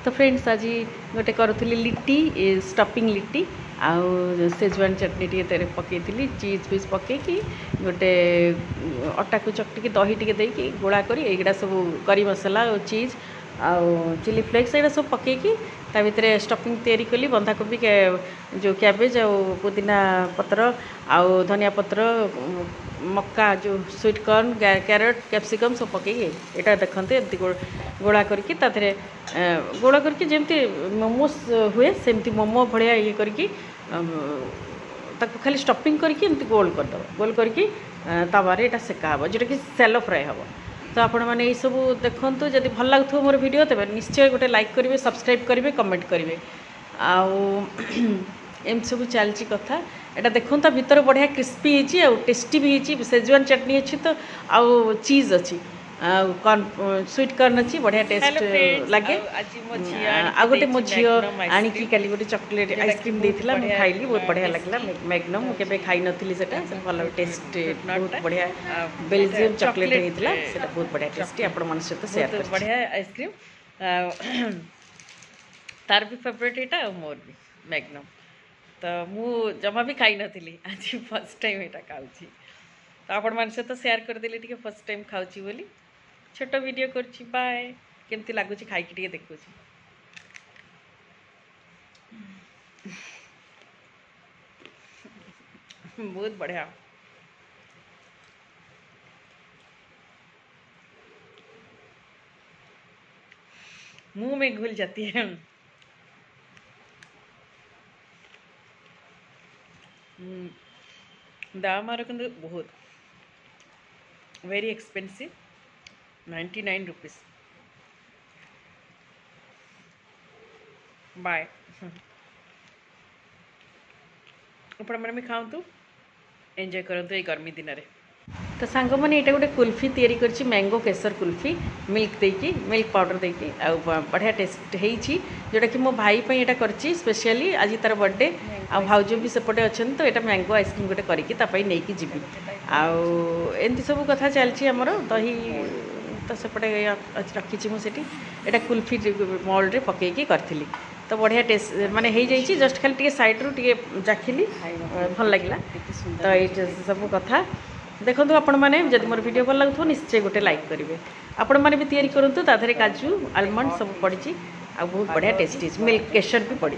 तो फ्रेंड्स आज गोटे करुली लिट्टी स्टफिंग लिट्टी आउ सेजवान चटनी टे पकई चीज फीज पकईकि गोटे अटा को चकटिकी दही टे देकी गोला करी एगुड़ा सब करी मसला और चीज आउ चिली फ्लेक्स एगुड़ा सब पकईकि ता भितर स्टफिंग तैयारी कली बंधाकोबी जो कैबेज आ पुदीना पत्र आउ धनिया पत्र मक्का जो स्वीट कॉर्न कैरेट कैप्सिकम सब पकई यहाँ देखते एमती गोला करके गोला करके जमती मोमोस हुए सेमती मोमो भाया ये करके खाली स्टफिंग करके एमती गोल करदे गोल करके तवारे यहाँ सेका हम जोटा कि सैलो फ्राए हम तो आपण मैंने सब देखूँ जब भल लगुव मोर वीडियो तेज निश्चय गोटे लाइक करेंगे सब्सक्राइब करेंगे कमेंट करेंगे एमती सब चलती कथा यहाँ देखो तो भीतर बढ़िया क्रिस्पी हो टेस्टी भी होती सेजवान चटनी अच्छी तो आउ चीज अच्छी स्वीट कॉर्न अच्छी बढ़िया टेस्ट लगे आ गोटे मो झी आणिकी काली गोटे चॉकलेट आइसक्रीम देथिला मैं खाइली बहुत बढ़िया लगला मैग्नम केबे खाई नथिली सेटा भल टेस्ट बहुत बढ़िया बेल्जियम चॉकलेट हेतिला सेटा बहुत बढ़िया टेस्टी आपण मन सहित शेयर कर बढ़िया आइसक्रीम तार भी फेवरेट एटा मोर भी मैग्नम तो मु जमा भी खाई नथिली आज फर्स्ट टाइम एटा खाउची तो आपण मन सहित शेयर कर देली टिके फर्स्ट टाइम खाउची बोली छोट वीडियो करछि बाय केमती लागुछि खाई के टिके देखुछि बहुत बढ़िया मुंह में घुल जाती है दाम बहुत वेरी एक्सपेंसिव 99 रुपीस बाय आपण मैंने भी खाऊँ एंजॉय करतु ये गर्मी दिन में तो सांग मैंने यहाँ गोटे कुल्फी तैयारी करछि मैंगो केसर कुल्फी मिल्क देकी मिल्क पाउडर देकी बढ़िया टेस्ट होती जोटा कि मो भाई यहाँ करछि स्पेशली आज तार बर्थडे आ भाउज भी सेपटे अच्छा तो यहाँ मैंगो आइसक्रीम गोटे करके नहीं जीवी आमती सब कथा चलती आमर दही तो सेपटे रखी मुझे यहाँ कुल्फी मोल्ड पकईकी करी तो बढ़िया टेस्ट माने हो जाइए जस्ट खाली टे सैड्रु टे चाखिली भल लगे तो ये सब कथा देखो आपण मैंने जब मोर वीडियो भल लगुव निश्चय गोटे लाइक करेंगे आपण मैंने भी तैयारी करूँ ताधरे काजू आलमंड सब पड़ी आ बहुत बढ़िया टेस्टी मिल्क केसर भी पड़ी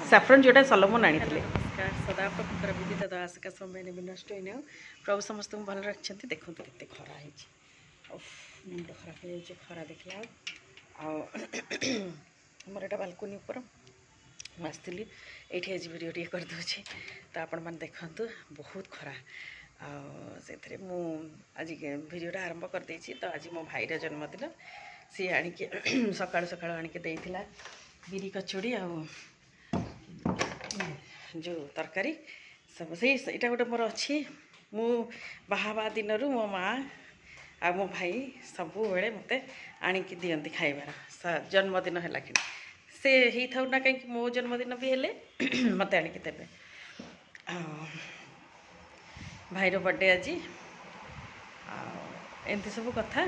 सैफरन जोटा सलोमन आनी सदा प्रभुतर विधि दादा आसिका समय ने भी नष्ट हो प्रभु समस्त भल रखते देखो के खरा हो मुंड खराब हो जाए खरा देखला आमर यहाँ बालकोनी ऊपर आसती ये आज वीडियो टे करदे तो आपण मैंने देखु बहुत खरा से आज वीडियोटा आरंभ करदे तो आज मो भाईर जन्मदिन सी आणिक सका सका आणिक देइथिला बिरी कचोड़ी आ जो तरकारी सब से यहाँ गोटे मोर अच्छी मु बाहाबा दिन मो माँ आ मो भाई सब बेले मत आणिकी दियंती खाइबार जन्मदिन है कि से ही था ना कहीं मो जन्मदिन भी हेले मत आणिकी देबे भाईर बर्थडे आज एमती सब कथा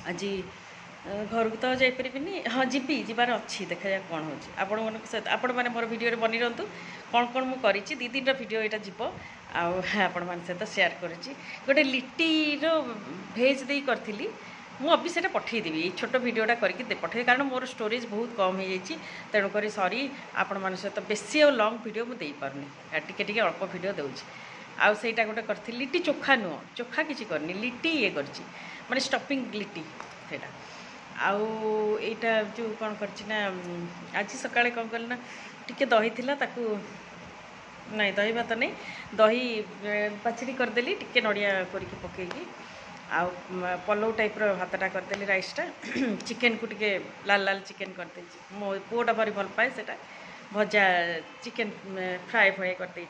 आज घर को तो जापरि हाँ जी जीवार अच्छी देखा जाए कौन हो आपण सहित आपण मैंने मोर वीडियो बनी रहतु कौन कौन मुझे करी दी दिन वीडियो यहाँ जीव आपण मान सहित शेयर करुँची गोटे लिट्टीर भेज दे करी मुझे से पठेदेवी ये छोट वीडियोटा करके पठे कारण मोर स्टोरेज बहुत कम हो जाइए तेणुक सॉरी आपण मान सहित बेसी और लॉन्ग वीडियो मुझे पार्नी टिके अल्प वीडियो दूसरी आउ सेटा गोटे करती लिट्टी चोखा नुह चोखा किसी करनी लिट्टी ये करची माने स्टफिंग लिट्टी सेटा आउ एटा जो कौन करना आज सकाଳେ कौन कल ना टिके दही थिला ताकू नहीं दही भात नहीं दही पाचड़ी करदेली टिके नड़िया करके पकईकी आउ पलौ टाइप भातटा करदेली राइसटा चिकेन को टिके लाल लाल चिकेन करदे मो पुओटा भारी भल पाए सेटा भजा चिकेन फ्राए भय करदे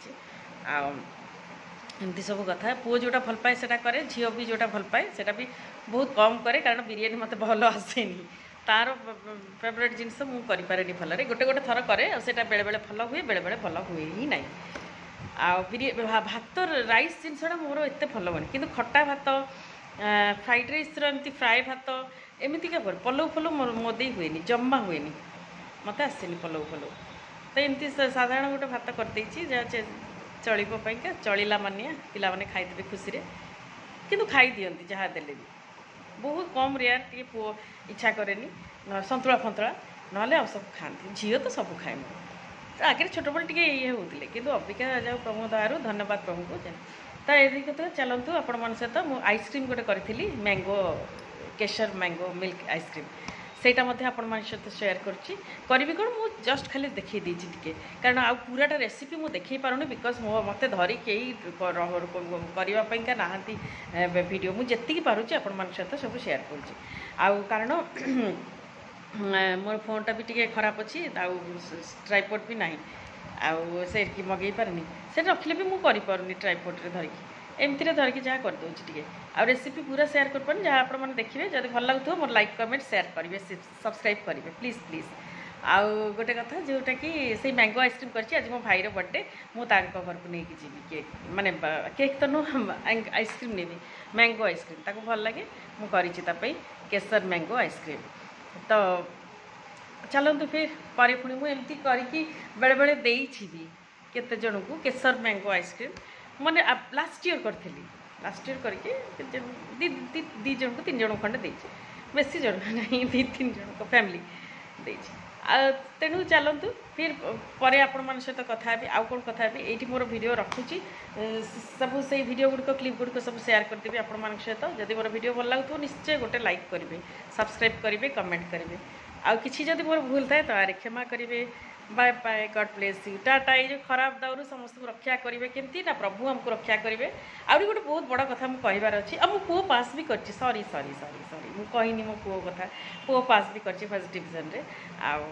एमती सब कथा पुओ जोटा भल पाए सेटा करे झील भी जोटा भल पाए सेटा भी बहुत कम करे कारण बिरियानी मत भल आसेनी तार फेवरेट जिनस मुझे भल गोटे गोटे थर करे सेटा बेले बेले भल हुए बेले बेले भल हुए ही ना भात राइस जिनसा मोर एत भल बने कि खटा भात फ्राइड राइस एमती फ्राए भात ଏମିତିକା ପଲଉ ଫଲଉ ମୋ ଦେଇ ହୁଏନି, ଜମା ହୁଏନି, ମୋତେ ଆସେନି ପଲଉ ଫଲଉ। ତ ଏମିତି ସାଧାରଣ ଗୋଟେ ଭାତ କରିଦେଇଛି ଯାହା ଚଳିବ ପାଇଁକା, ଚଳିଲା ମାନିଆ ପିଲାମାନେ ଖାଇଦେବେ ଖୁସିରେ, କିନ୍ତୁ ଖାଇଦିଅନ୍ତି ଯାହା ଦେଲେ ବି। ବହୁତ କମ୍ ରେୟାର ଟିକେ ପୁଅ ଇଚ୍ଛା କରେନି, ସନ୍ତୁଳା ଫନ୍ତୁଳା, ନହେଲେ ଆଉ ସବୁ ଖାଆନ୍ତି। ଝିଅ ତ ସବୁ ଖାଏ ମୁଁ। ଆଗରେ ଛୋଟବେଳେ ଟିକେ ଇଏ ହେଉଥିଲେ, କିନ୍ତୁ ଅବିକା ଯାଉ ପ୍ରଭୁଙ୍କ ଦୟାରୁ, ଧନ୍ୟବାଦ ପ୍ରଭୁଙ୍କୁ। ତ ଏମିତି କଥା ଚାଲନ୍ତୁ ଆପଣମାନଙ୍କ ସହିତ ମୁଁ ଆଇସ୍କ୍ରିମ୍ ଗୋଟେ କରିଥିଲି, ମ୍ୟାଙ୍ଗୋ କେଶର ମ୍ୟାଙ୍ଗୋ ମିଲ୍କ ଆଇସ୍କ୍ରିମ୍, ସେଇଟା ମଧ୍ୟ ଆପଣମାନଙ୍କ ସହିତ ସେୟାର କରୁଛି। କରିବି କ'ଣ, ମୁଁ ଜଷ୍ଟ ଖାଲି ଦେଖେଇ ଦେଇଛି ଟିକେ, କାରଣ ଆଉ ପୁରାଟା ରେସିପି ମୁଁ ଦେଖେଇ ପାରୁନି, ବିକଜ୍ ମୋତେ ଧରି କେହି କରିବା ପାଇଁକା ନାହାନ୍ତି ଭିଡ଼ିଓ। ମୁଁ ଯେତିକି ପାରୁଛି ଆପଣମାନଙ୍କ ସହିତ ସବୁ ସେୟାର କରୁଛି। ଆଉ କାରଣ ମୋର ଫୋନ୍ଟା ବି ଟିକେ ଖରାପ ଅଛି, ଆଉ ଟ୍ରାଇପଡ୍ ବି ନାହିଁ, ଆଉ ସେଠି ମଗେଇ ପାରୁନି, ସେଠି ରଖିଲେ ବି ମୁଁ କରିପାରୁନି ଟ୍ରାଇପଡ୍ରେ ଧରିକି, ଏମିତିରେ ଧରିକି ଯାହା କରିଦେଉଛି ଟିକେ। ଆଉ ରେସିପି ପୁରା ସେୟାର କରିପାରୁନି, ଯାହା ଆପଣମାନେ ଦେଖିବେ। ଯଦି ଭଲ ଲାଗୁଥିବ ମୋର ଲାଇକ୍ କମେଣ୍ଟ ସେୟାର କରିବେ, ସବସ୍କ୍ରାଇବ୍ କରିବେ ପ୍ଲିଜ୍ ପ୍ଲିଜ୍। ଆଉ ଗୋଟେ କଥା ଯେଉଁଟାକି ସେଇ ମ୍ୟାଙ୍ଗୋ ଆଇସ୍କ୍ରିମ୍ କରିଛି, ଆଜି ମୋ ଭାଇର ବର୍ଥଡ଼େ, ମୁଁ ତାଙ୍କ ଘରକୁ ନେଇକି ଯିବି କେକ୍, ମାନେ କେକ୍ ତ ନୁହଁ, ଆଇସ୍କ୍ରିମ୍ ନେବି, ମ୍ୟାଙ୍ଗୋ ଆଇସ୍କ୍ରିମ୍ ତାକୁ ଭଲ ଲାଗେ, ମୁଁ କରିଛି ତା ପାଇଁ କେଶର ମ୍ୟାଙ୍ଗୋ ଆଇସ୍କ୍ରିମ୍। ତ ଚାଲନ୍ତୁ ଫିର୍ ପରେ ପୁଣି ମୁଁ ଏମିତି କରିକି ବେଳେବେଳେ ଦେଇଛି ବି କେତେ ଜଣଙ୍କୁ କେଶର ମ୍ୟାଙ୍ଗୋ ଆଇସ୍କ୍ରିମ୍, ମାନେ ଲାଷ୍ଟ ଇୟର୍ କରିଥିଲି, ଲାଷ୍ଟ ଇୟର୍ କରିକି ଦୁଇ ଜଣଙ୍କୁ 3 ଜଣଙ୍କୁ ଖଣ୍ଡେ ଦେଇଛି, ବେଶୀ ଜଣ ନାହିଁ, 2-3 ଜଣଙ୍କ ଫ୍ୟାମିଲି ଦେଇଛି। ଆଉ ତେଣୁ ଚାଲନ୍ତୁ ଫିର୍ ପରେ ଆପଣମାନଙ୍କ ସହିତ କଥା ହେବି। ଆଉ କ'ଣ କଥା ହେବି, ଏଇଠି ମୋର ଭିଡ଼ିଓ ରଖୁଛି, ସବୁ ସେଇ ଭିଡ଼ିଓ ଗୁଡ଼ିକ କ୍ଲିପ୍ ଗୁଡ଼ିକ ସବୁ ସେୟାର କରିଦେବି ଆପଣମାନଙ୍କ ସହିତ। ଯଦି ମୋର ଭିଡ଼ିଓ ଭଲ ଲାଗୁଥିବ ନିଶ୍ଚୟ ଗୋଟେ ଲାଇକ୍ କରିବେ, ସବସ୍କ୍ରାଇବ୍ କରିବେ, କମେଣ୍ଟ କରିବେ। ଆଉ କିଛି ଯଦି ମୋର ଭୁଲ ଥାଏ ତାହେଲେ କ୍ଷମା କରିବେ। Bye bye, God bless you, tata. ଏଇ ଯେଉଁ ଖରାପ ଦାଉରୁ ସମସ୍ତଙ୍କୁ ରକ୍ଷା କରିବେ କେମିତି ନା, ପ୍ରଭୁ ଆମକୁ ରକ୍ଷା କରିବେ। ଆହୁରି ଗୋଟେ ବହୁତ ବଡ଼ କଥା ମୁଁ କହିବାର ଅଛି, ଆଉ ମୋ ପୁଅ ପାସ୍ ବି କରିଛି, ସରି ମୁଁ କହିନି ମୋ ପୁଅ କଥା, ପୁଅ ପାସ୍ ବି କରିଛି ଫାର୍ଷ୍ଟ ଡିଭିଜନ୍ରେ। ଆଉ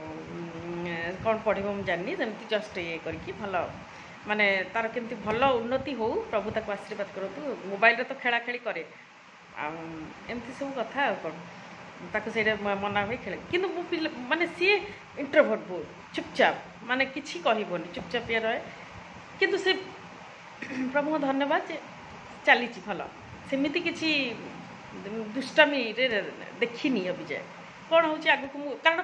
କ'ଣ ପଢ଼ିବ ମୁଁ ଜାଣିନି, ସେମିତି ଜଷ୍ଟ ଇଏ କରିକି ଭଲ, ମାନେ ତା'ର କେମିତି ଭଲ ଉନ୍ନତି ହେଉ, ପ୍ରଭୁ ତାକୁ ଆଶୀର୍ବାଦ କରନ୍ତୁ। ମୋବାଇଲରେ ତ ଖେଳାଖେଳି କରେ, ଆଉ ଏମିତି ସବୁ କଥା। ଆଉ କ'ଣ, ତାକୁ ସେଇଟା ମନା ହୁଏ ଖେଳେ, କିନ୍ତୁ ମୁଁ ପିଲା ମାନେ ସିଏ ଇଣ୍ଟ୍ରୋଭର୍ଟ ବହୁତ, ଚୁପଚାପ, ମାନେ କିଛି କହିବନି, ଚୁପଚାପ ଇଏ ରହେ। କିନ୍ତୁ ସେ ପ୍ରଭୁଙ୍କ ଧନ୍ୟବାଦ ଯେ ଚାଲିଛି ଭଲ, ସେମିତି କିଛି ଦୁଷ୍ଟାମିରେ ଦେଖିନି ଅଭିଯାଏ। କ'ଣ ହେଉଛି ଆଗକୁ ମୁଁ, କାରଣ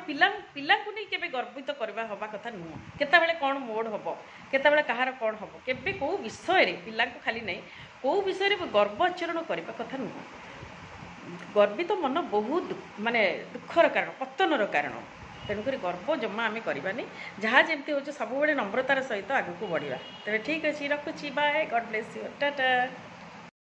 ପିଲାଙ୍କୁ ନେଇ କେବେ ଗର୍ବିତ କରିବା ହେବା କଥା ନୁହଁ। କେତେବେଳେ କ'ଣ ମୋଡ଼ ହେବ, କେତେବେଳେ କାହାର କ'ଣ ହେବ, କେବେ କେଉଁ ବିଷୟରେ, ପିଲାଙ୍କୁ ଖାଲି ନାହିଁ, କେଉଁ ବିଷୟରେ ଗର୍ବ ଆଚରଣ କରିବା କଥା ନୁହଁ। ଗର୍ବିତ ମନ ବହୁତ ମାନେ ଦୁଃଖର କାରଣ, ପତନର କାରଣ। ତେଣୁକରି ଗର୍ବ ଜମା ଆମେ କରିବାନି, ଯାହା ଯେମିତି ହେଉଛି ସବୁବେଳେ ନମ୍ରତାର ସହିତ ଆଗକୁ ବଢ଼ିବା। ତେବେ ଠିକ୍ ଅଛି, ରଖୁଛି, bye, God bless you, Tata.